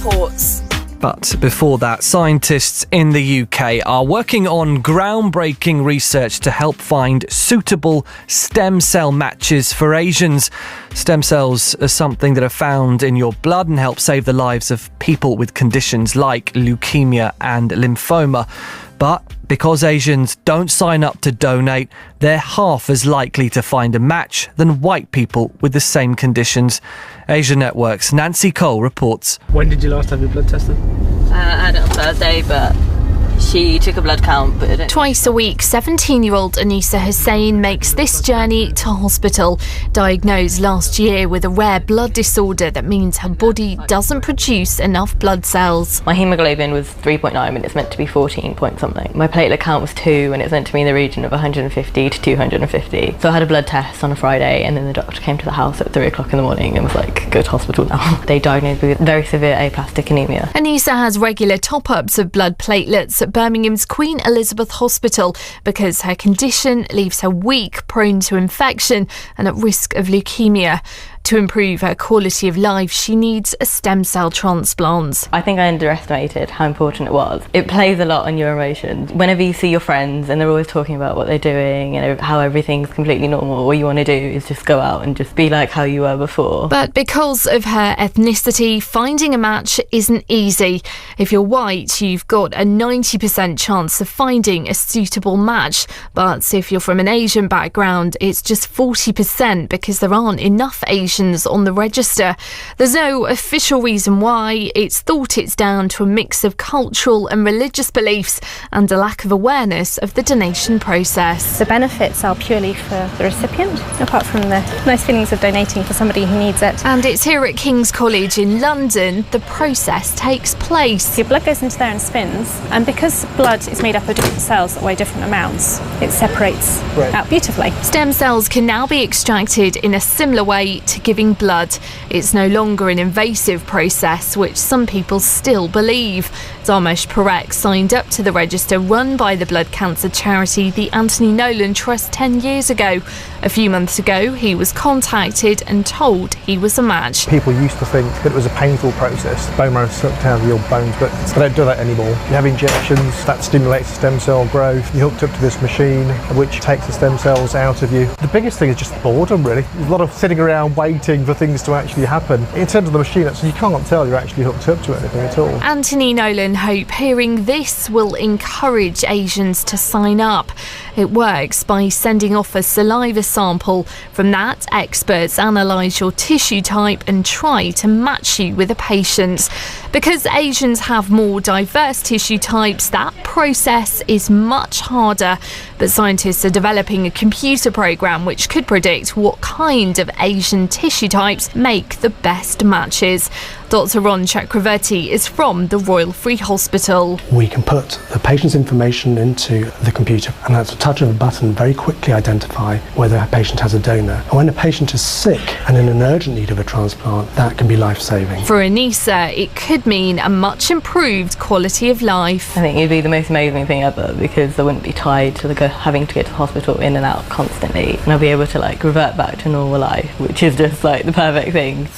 reports. But before that, scientists in the UK are working on groundbreaking research to help find suitable stem cell matches for Asians. Stem cells are something that are found in your blood and help save the lives of people with conditions like leukemia and lymphoma. But because Asians don't sign up to donate, they're half as likely to find a match than white people with the same conditions. Asia Network's Nancy Cole reports. When did you last have your blood tested? I had it on Thursday, but she took a blood count, but it Twice a week, 17-year-old Aneesa Hussain makes this journey to hospital. Diagnosed last year with a rare blood disorder that means her body doesn't produce enough blood cells. My haemoglobin was 3.9 and it's meant to be 14 point something. My platelet count was 2 and it's meant to be in the region of 150 to 250. So I had a blood test on a Friday and then the doctor came to the house at 3 o'clock in the morning and was like, go to hospital now. They diagnosed me with very severe aplastic anemia. Aneesa has regular top-ups of blood platelets at Birmingham's Queen Elizabeth Hospital because her condition leaves her weak, prone to infection and at risk of leukemia. To improve her quality of life, she needs a stem cell transplant. I think I underestimated how important it was. It plays a lot on your emotions. Whenever you see your friends and they're always talking about what they're doing and how everything's completely normal, all you want to do is just go out and just be like how you were before. But because of her ethnicity, finding a match isn't easy. If you're white, you've got a 90% chance of finding a suitable match. But if you're from an Asian background, it's just 40% because there aren't enough Asians on the register. There's no official reason why. It's thought it's down to a mix of cultural and religious beliefs and a lack of awareness of the donation process. The benefits are purely for the recipient, apart from the nice feelings of donating for somebody who needs it. And it's here at King's College in London the process takes place. Your blood goes into there and spins, and because blood is made up of different cells that weigh different amounts, it separates out beautifully. Stem cells can now be extracted in a similar way to giving blood. It's no longer an invasive process, which some people still believe. Dharmesh Parekh signed up to the register run by the blood cancer charity the Anthony Nolan Trust 10 years ago. A few months ago, he was contacted and told he was a match. People used to think that it was a painful process, bone marrow sucked out of your bones, but they don't do that anymore. You have injections that stimulates stem cell growth. You're hooked up to this machine which takes the stem cells out of you. The biggest thing is just boredom, really. There's a lot of sitting around waiting for things to actually happen. In terms of the machine, so you can't tell you're actually hooked up to anything at all. Anthony Nolan hope hearing this will encourage Asians to sign up. It works by sending off a saliva sample. From that, experts analyse your tissue type and try to match you with a patient. Because Asians have more diverse tissue types, that process is much harder. But scientists are developing a computer program which could predict what kind of Asian tissue types make the best matches. Dr. Ron Chakravarti is from the Royal Free Hospital. We can put the patient's information into the computer and at the touch of a button very quickly identify whether a patient has a donor. And when a patient is sick and in an urgent need of a transplant, that can be life-saving. For Aneesa, it could mean a much improved quality of life. I think it'd be the most amazing thing ever because I wouldn't be tied to having to get to the hospital in and out constantly, and I'll be able to revert back to normal life, which is just the perfect thing.